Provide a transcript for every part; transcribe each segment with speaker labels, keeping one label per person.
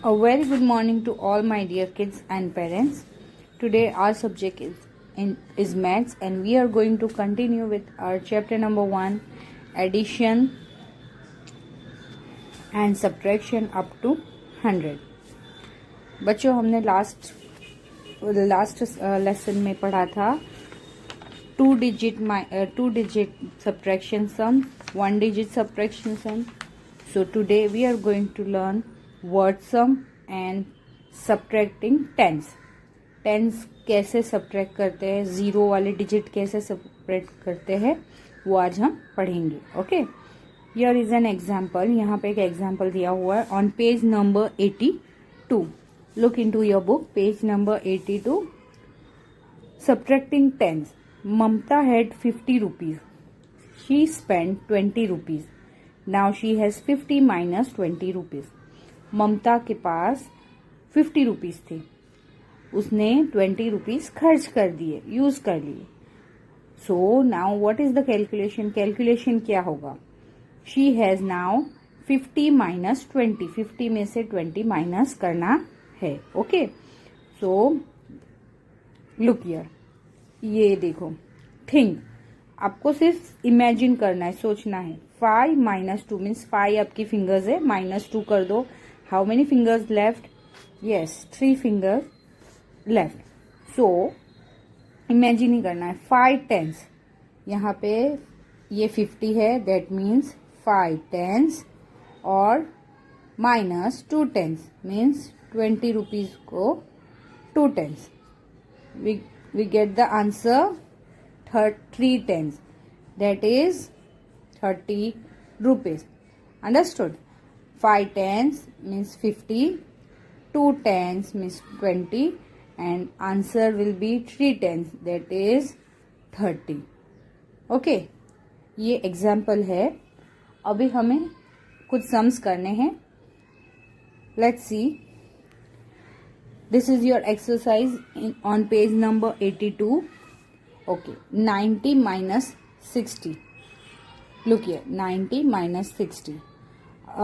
Speaker 1: A very good morning to all my dear kids and parents. Today our subject is maths, and we are going to continue with our chapter number 1, addition and subtraction up to 100. बच्चों, हमने last lesson में पढ़ा था two digit subtraction sum, 1 digit subtraction sum. So today we are going to learn word sum and subtracting tens. Tens कैसे subtract करते हैं, zero वाले digit कैसे सब्ट्रैक्ट करते हैं, वो आज हम पढ़ेंगे. Okay, here is an example. यहाँ पे एक एग्जाम्पल दिया हुआ है on page number 82. Look into your book, page number 82. Subtracting tens. Mamata had 50 rupees. She spend 20 rupees. Now she has 50 minus 20 rupees. Mamata के पास 50 rupees थे, उसने 20 rupees खर्च कर दिए, यूज कर लिए. So now what is the calculation? Calculation क्या होगा? She has now 50 minus 20. 50 में से 20 माइनस करना है. Okay, so look here. ये देखो, थिंक. आपको सिर्फ इमेजिन करना है, सोचना है. 5 minus 2 मीन्स 5 आपकी फिंगर्स है, -2 कर दो. How many fingers left? Yes, 3 fingers left. So imagine ही करना है. 5 tens. यहाँ पे ये 50 है, दैट मीन्स 5 tens और -2 tens मीन्स 20 rupees को 2 tens. We get the answer 3 tens, that is 30 rupees. Understood? 5 tens means 50, 2 tens means 20, and answer will be 3 tens, that is 30. Okay, ये एग्जाम्पल है. अभी हमें कुछ सम्स करने हैं. Let's see. This is your exercise on page number 82. Okay, 90 minus 60. Look here, 90 minus 60.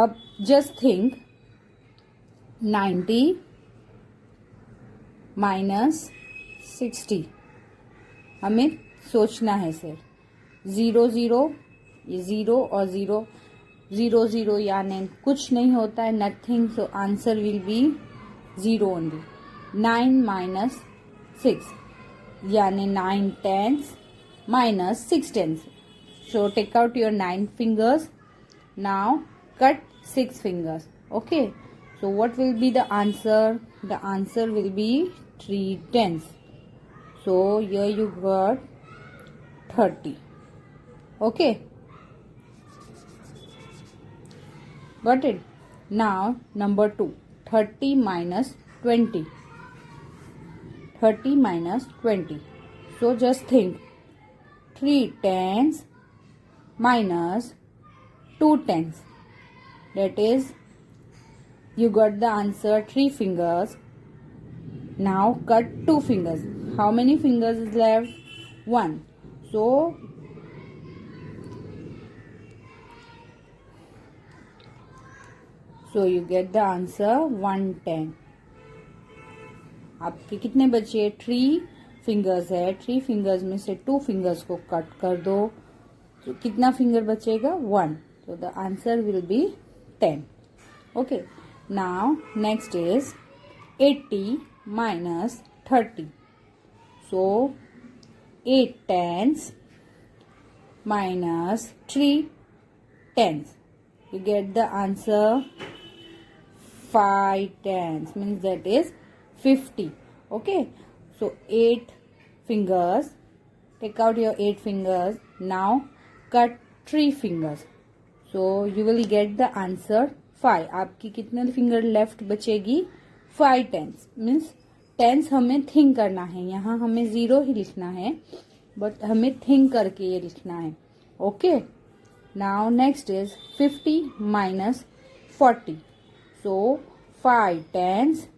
Speaker 1: अब just think 90 minus 60. हमें सोचना है सर. 0 0, ये 0 और 0, 0 0 यानी कुछ नहीं होता है, nothing. So answer will be 0 only. 9 minus 6 यानी 9 tens minus 6 tens. So take out your 9 fingers. Now cut 6 fingers. Okay. So what will be the answer? The answer will be 3 tens. So here you got 30. Okay. Got it? Now number 2. 30 minus 20. 30 minus 20. So just think 3 tens minus 2 tens. That is, you got the answer 3 fingers. Now cut 2 fingers. How many fingers is left? 1. So you get the answer 110. आपके कितने बचे? 3 fingers है. 3 fingers में से 2 fingers को cut कर दो, तो कितना फिंगर बचेगा? 1. So the answer will be 10. Okay. Now next is 80 minus 30. So 8 tens minus 3 tens. You get the answer 5 tens, means that is 50. Okay, so 8 fingers. Take out your 8 fingers. Now cut 3 fingers. So you will get the answer 5. आपकी कितने finger left बचेगी? 5 tens. Means tense हमें think करना है. यहाँ हमें 0 ही लिखना है, बट हमें थिंक करके ये लिखना है. Okay. Now next is 50 minus 40. So 5 tens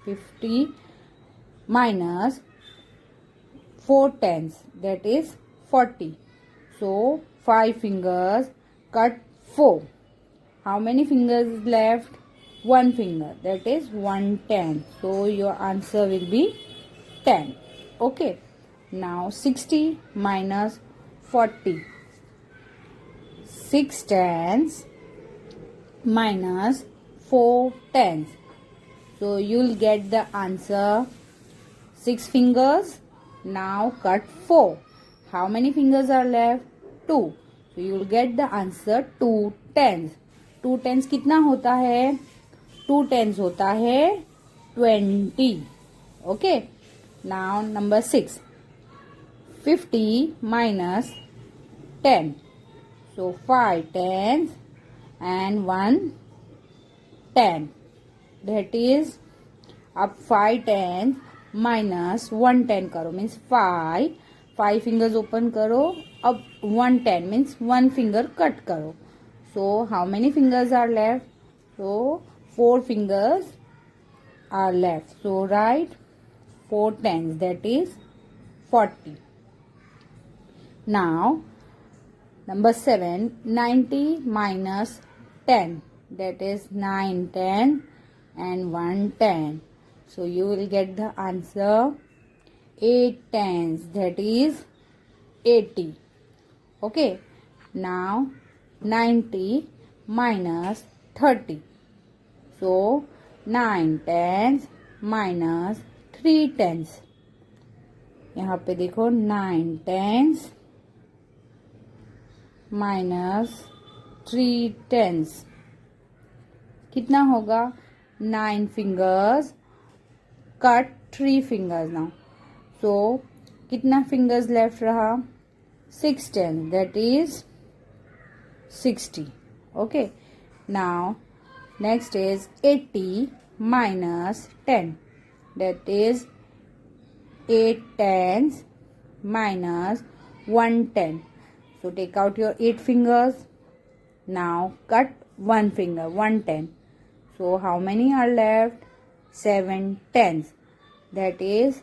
Speaker 1: 50 minus 4 tens, that is 40. So 5 fingers, cut 4. How many fingers is left? one finger, that is 1/10. So your answer will be 10. Okay. Now 60 minus 40. 6 tens minus 4 tens. So you'll get the answer 6 fingers. Now cut 4. How many fingers are left? 2. So you will get the answer 2 tens. 2 tens कितना होता है? 2 tens होता है 20. Okay. Now number 6. 50 minus 10. So 5 tens and 1 10. That is, अब 5 tens minus 1 10 करो, means 5 fingers open करो. अब 1 10 means 1 finger cut करो. So how many fingers are left? So 4 fingers are left. So write 4 tens, that is 40. Now number 7, 90 minus 10, that is 9 10 and 1 10. So you will get the answer 8 tens, that is 80. Okay. Now 90 minus 30. So 9 tens minus 3 tens. यहाँ पे देखो 9 tens minus 3 tens कितना होगा? 9 fingers cut 3 fingers now. So कितना fingers left रहा? 6 tens, that is 60. Okay. Now next is 80 minus 10, that is 8 tens minus 1 10. So take out your 8 fingers. Now cut 1 finger, 1 10. So how many are left? 7 tens, that is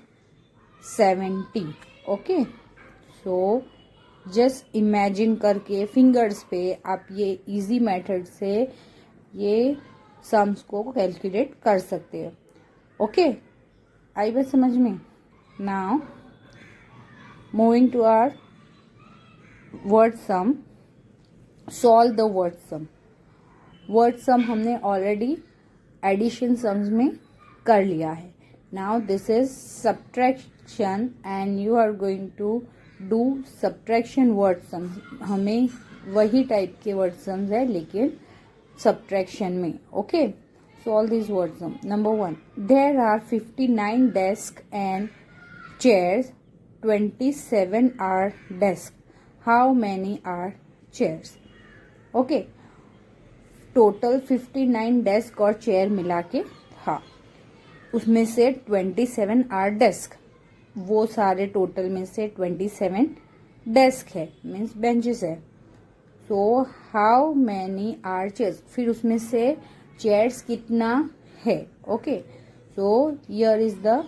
Speaker 1: 70. Okay. So just imagine करके fingers पे आप ये easy method से ये sums को calculate कर सकते हो. ओके, आई बात समझ में? Now moving to our word sum. Solve the word sum. Word sum हमने ऑलरेडी एडिशन सम्स में कर लिया है. Now this is subtraction and you are going to do subtraction word sums. हमें वही टाइप के वर्ड सम्स है लेकिन सब्ट्रैक्शन में. Okay, solve this word sum. Number 1, there are 59 desk and chairs. 27 are desk. How many are chairs? Okay, total 59 desk और chair मिला के, हाँ, उसमें से 27 आर डेस्क. वो सारे टोटल में से 27 डेस्क है, मीन्स बेंचेस है. So how many are chairs? फिर उसमें से चेयर्स कितना है? Okay, so here is the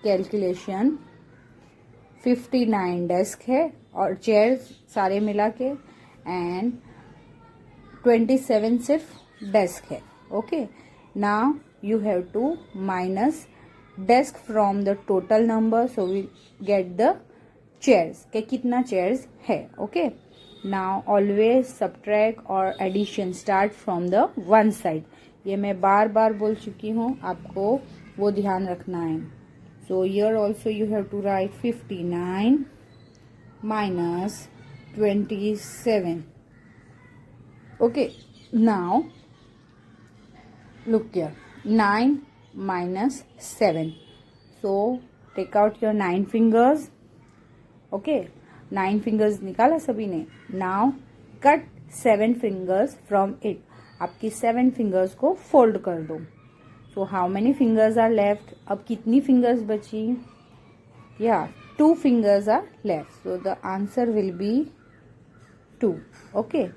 Speaker 1: calculation. 59 desk है और चेयर्स सारे मिला के, एंड 27 सिर्फ डेस्क है. Okay, now you have to minus desk from the total number, so we get the chairs के कितना chairs है. okay, now always subtract or addition start from the one side. ये मैं बार बार बोल चुकी हूँ, आपको वो ध्यान रखना है. so here also you have to write 59 minus 27. okay, now look here, 9 minus 7. So take out your 9 fingers. Okay, 9 fingers निकाला सभी ने. Now cut 7 fingers from it. आपकी 7 fingers को fold कर दो. So how many fingers are left? अब कितनी fingers बची? Yeah, 2 fingers are left. So the answer will be 2. Okay,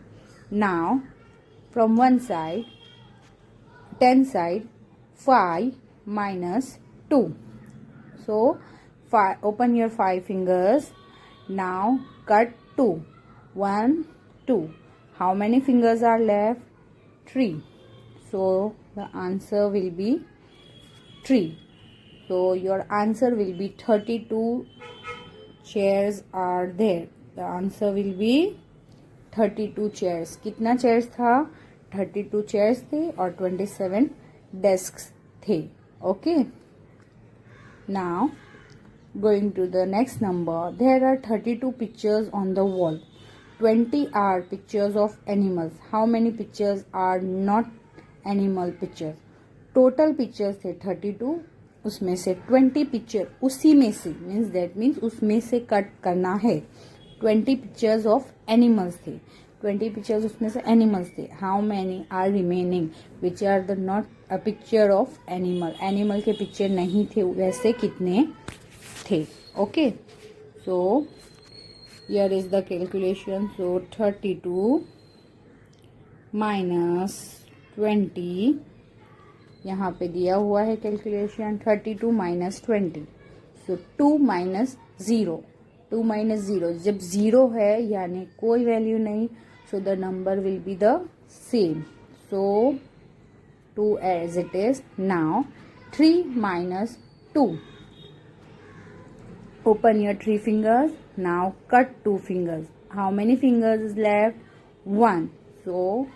Speaker 1: now from one side, 10 side, 5 minus 2. So open your 5 fingers. Now cut 2. 1 2. How many fingers are left? 3. So The answer will be 3. So your answer will be 32 chairs are there. The answer will be 32 chairs. कितना chairs था? 32 chairs थे और 27 desks थे. Okay. Now going to the next number. There are 32 pictures on the wall. 20 are pictures of animals. How many pictures are not animal pictures? Total pictures थे 32. उसमें से 20 picture उसी में से मीन्स उसमें से कट करना है. 20 पिक्चर्स ऑफ एनिमल्स थे. 20 पिक्चर्स उसमें से एनिमल्स थे. How many are remaining which are the not a picture of animal. Animal के पिक्चर नहीं थे, वैसे कितने थे. Okay, so here is the calculation. So 32 minus 20, यहाँ पे दिया हुआ है calculation. 32 minus 20, so 2 minus 0. 2 minus 0, जब 0 है यानी कोई वैल्यू नहीं, so the number will be the same. So 2 as it is. Now 3 minus 2. Open your 3 fingers. Now cut 2 fingers. How many fingers is left? 1. So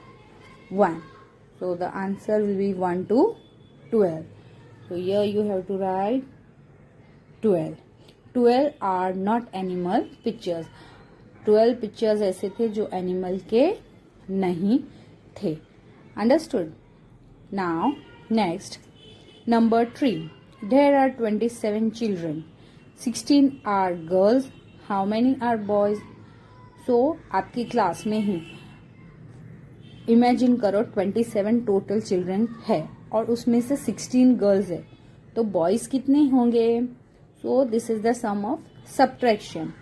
Speaker 1: 1. So the answer will be 1 to 12. So here you have to write 12. 12 are not animal pictures. 12 pictures ऐसे थे जो animal के नहीं थे. Understood? Now next, number 3. There are 27 children. 16 are girls. How many are boys? So आपकी class में ही imagine करो 27 total children है और उसमें से 16 गर्ल्स है, तो बॉयज कितने होंगे? So this is the sum of subtraction.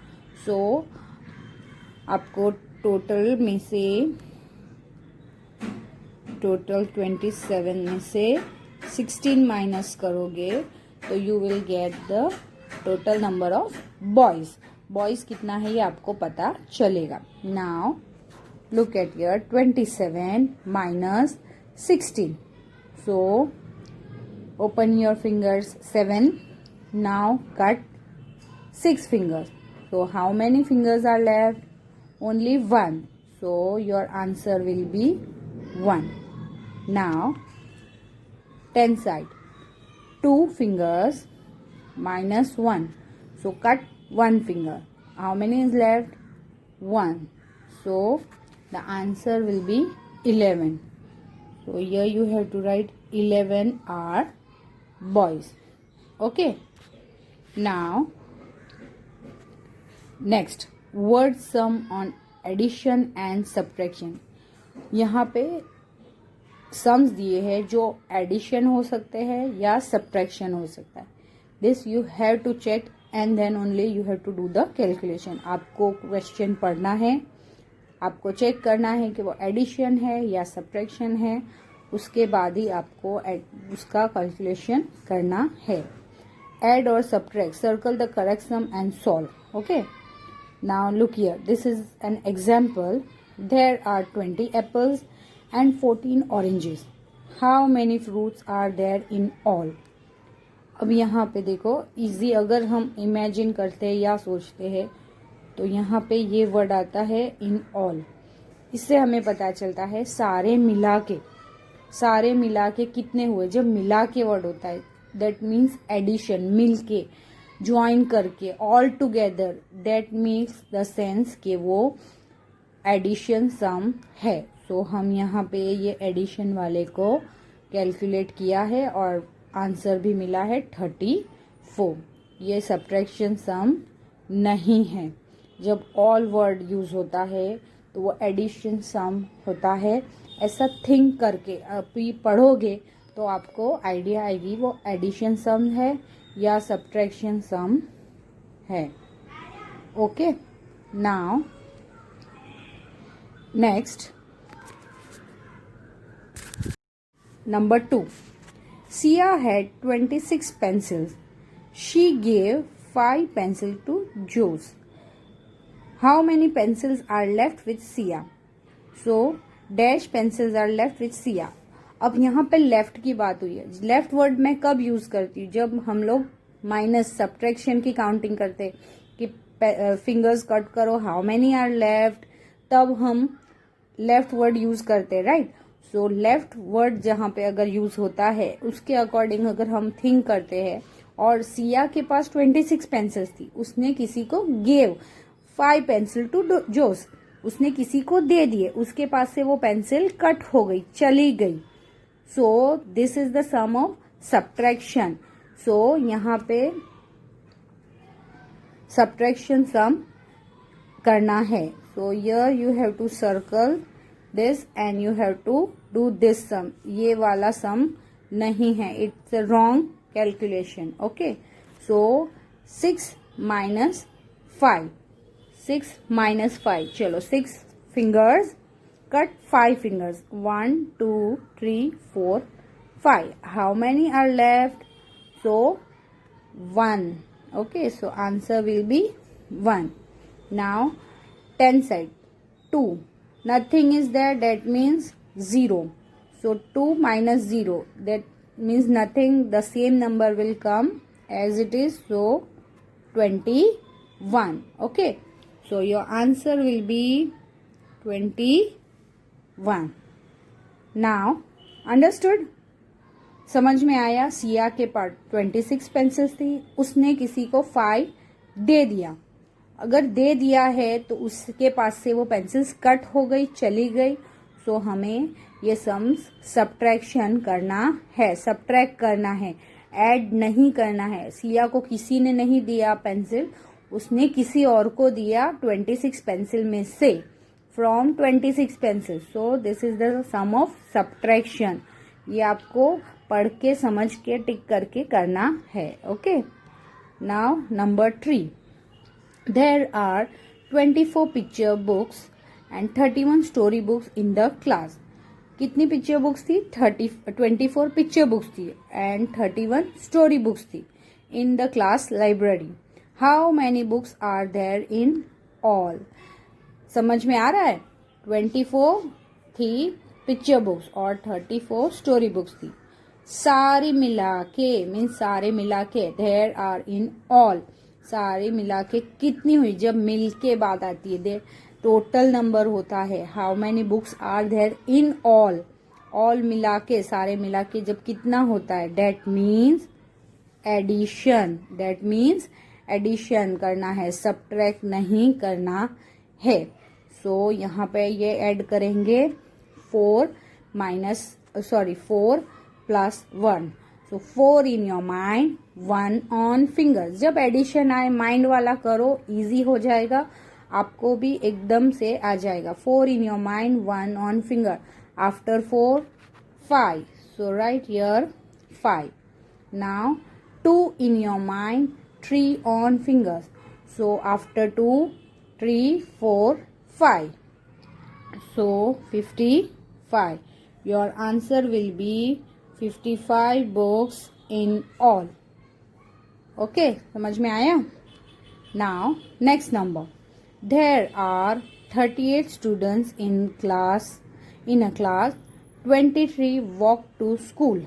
Speaker 1: So आपको टोटल 27 में से 16 माइनस करोगे तो you will get the total number of boys. Boys कितना है ये आपको पता चलेगा. Now look at here, 27 minus 16. So open your fingers. 7. Now cut 6 fingers. So how many fingers are left? Only 1. So your answer will be 1. Now 10 side. 2 fingers minus 1. So cut 1 finger. How many is left? 1. So the answer will be 11. So here you have to write 11 are boys. Okay. Now next, word sum on addition and subtraction. यहाँ पे sums दिए हैं जो addition हो सकते हैं या subtraction हो सकता है. This you have to check and then only you have to do the calculation. आपको क्वेश्चन पढ़ना है, आपको चेक करना है कि वो एडिशन है या सब्ट्रैक्शन है, उसके बाद ही आपको उसका कैलकुलेशन करना है. एड और subtract, circle the correct sum and solve. Okay, now look here, this is an example. There are 20 apples and 14 oranges. How many fruits are there in all. अब यहाँ पे देखो, इजी अगर हम इमेजिन करते हैं या सोचते हैं तो यहाँ पे ये वर्ड आता है इन ऑल. इससे हमें पता चलता है सारे मिला के कितने हुए. जब मिला के वर्ड होता है दैट मीन्स एडिशन, मिल के, ज्वाइन करके, all together, that means the sense कि वो एडिशन सम है. सो हम यहाँ पे ये एडिशन वाले को कैलकुलेट किया है और आंसर भी मिला है 34. ये सब्ट्रैक्शन सम नहीं है. जब ऑल वर्ड यूज होता है तो वो एडिशन सम होता है. ऐसा थिंक करके अभी पढ़ोगे तो आपको आइडिया आएगी वो एडिशन सम है या सब्ट्रैक्शन सम है. Okay, now next, number 2. Sia had 26 pencils. She gave 5 pencils to Jose. How many pencils are left with Sia? So dash pencils are left with Sia. अब यहाँ पे लेफ्ट की बात हुई है। लेफ्ट वर्ड मैं कब यूज करती हूँ? जब हम लोग माइनस सब्ट्रैक्शन की काउंटिंग करते हैं कि फिंगर्स कट करो, हाउ मेनी आर लेफ्ट, तब हम लेफ्ट वर्ड यूज करते हैं, राइट। सो लेफ्ट वर्ड जहाँ पे अगर यूज होता है उसके अकॉर्डिंग अगर हम थिंक करते हैं, और सिया के पास 26 पेंसिल्स थी, उसने किसी को गेव 5 पेंसिल टू जोस, उसने किसी को दे दिए, उसके पास से वो पेंसिल कट हो गई, चली गई। So this is the sum of subtraction. So यहाँ पे सब्ट्रैक्शन सम करना है। So here you have to circle this and you have to do this sum. ये वाला सम नहीं है, it's a wrong calculation. Okay, so 6 minus 5, 6 minus 5, चलो 6 fingers cut 5 fingers, 1 2 3 4 5, how many are left? So 1. Okay, so answer will be 1. Now 10 side, 2, nothing is there, that means 0. So 2 minus 0, that means nothing, the same number will come as it is, so 21. Okay, so your answer will be 21. Now understood? समझ में आया? सिया के पास 26 pencils थी, उसने किसी को 5 दे दिया। अगर दे दिया है तो उसके पास से वो पेंसिल्स कट हो गई, चली गई। सो हमें ये सम्स सब्ट्रैक्शन करना है, सब्ट्रैक्ट करना है, ऐड नहीं करना है। सिया को किसी ने नहीं दिया पेंसिल, उसने किसी और को दिया 26 पेंसिल में से, from 26 pencil. So this is the sum of subtraction. ये आपको पढ़ के समझ के टिक करके करना है। Okay, now number 3, there are 24 picture books and 31 story books in the class. कितनी पिक्चर बुक्स थी? 24 पिक्चर बुक्स थी एंड 31 स्टोरी बुक्स थी in the class library. How many books are there in all? समझ में आ रहा है? 24 थी picture books और 34 स्टोरी बुक्स थी। सारी मिला के मीन्स सारे मिला के, देयर आर इन ऑल, सारे मिला के कितनी हुई? जब मिल के बात आती है, देयर टोटल नंबर होता है। How many books are there in all, all मिला के, सारे मिला के जब कितना होता है, that means addition, that means addition करना है, सब्ट्रैक्ट नहीं करना है। सो यहाँ पे ये ऐड करेंगे 4 plus 1, so 4 in your mind, 1 on fingers। जब एडिशन आए माइंड वाला करो, इजी हो जाएगा, आपको भी एकदम से आ जाएगा। 4 in your mind, 1 on finger, after 4 5, so write here 5। now 2 in your mind, 3 on fingers, so after 2 3 4 5, so 55। your answer will be 55 books in all। Okay, समझ में आया? Now next number, there are 38 students in a class, 23 walk to school,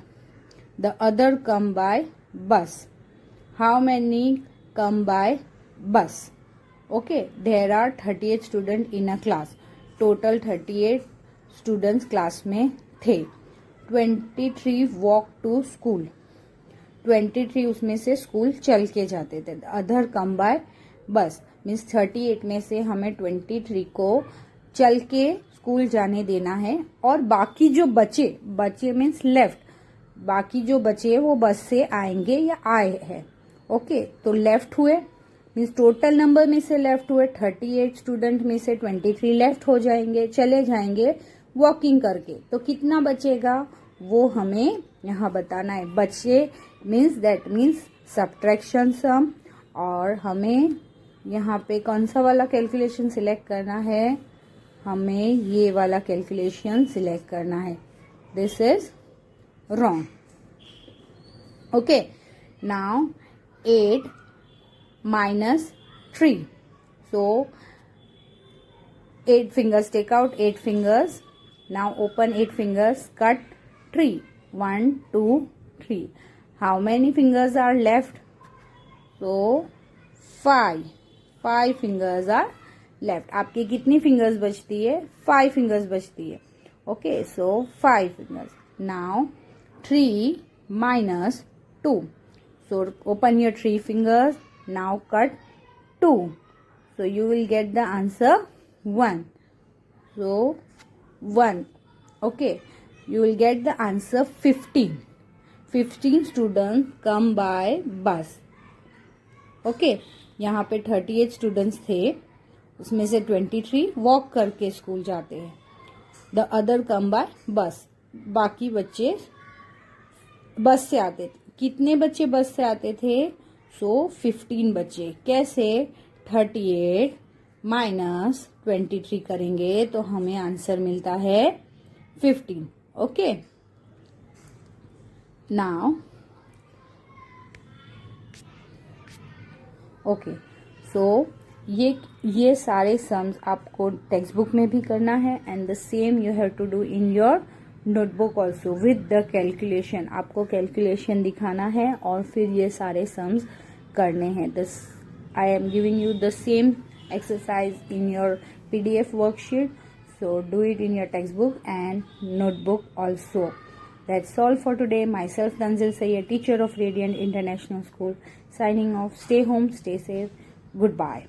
Speaker 1: the other come by bus. How many come by bus? Okay, there are 38 student in a class, total 38 students class में थे। 23 walk to school, 23 उसमें से school चल के जाते थे। Other come by बस means 38 में से हमें 23 को चल के स्कूल जाने देना है, और बाकी जो बचे मीन्स लेफ्ट, बाकी जो बचे वो बस से आएंगे या आए हैं। ओके, तो लेफ्ट हुए मीन्स टोटल नंबर में से लेफ्ट हुए, 38 स्टूडेंट में से 23 लेफ्ट हो जाएंगे, चले जाएंगे वॉकिंग करके। तो कितना बचेगा वो हमें यहाँ बताना है। बचे मीन्स दैट मीन्स सब्ट्रैक्शन सम, और हमें यहाँ पे कौन सा वाला कैलकुलेशन सिलेक्ट करना है? हमें ये वाला कैलकुलेशन सिलेक्ट करना है। This is wrong. Okay, now 8 minus 3, so 8 fingers, take out 8 fingers, now open 8 fingers, cut 3. 1, 2, 3. How many fingers are left? So 5. 5 fingers are left. आपकी कितनी fingers बचती है? 5 fingers बचती है. Okay, so 5 fingers. Now 3 minus 2. So open your 3 fingers. Now cut 2. So you will get the answer 1. So 1. Okay, you will get the answer 15. 15 students come by bus. Okay, यहाँ पे 38 students थे, उसमें से 23 walk करके school जाते हैं. The other come by बस. बाकी बच्चे बस से आते थे. कितने बच्चे बस से आते थे? सो 15 बच्चे. कैसे? 38 माइनस 23 करेंगे तो हमें आंसर मिलता है 15. ओके, नाउ ओके, सो ये सारे सम्स आपको टेक्स्ट बुक में भी करना है and the same you have to do in your notebook also with the calculation. आपको कैलकुलेशन दिखाना है और फिर ये सारे सम्स करने हैं. This I am giving you the same exercise in your PDF worksheet, so do it in your textbook and notebook also. That's all for today. Myself Tanzil Sayyed, teacher of Radiant International School, signing off. Stay home, stay safe. Goodbye.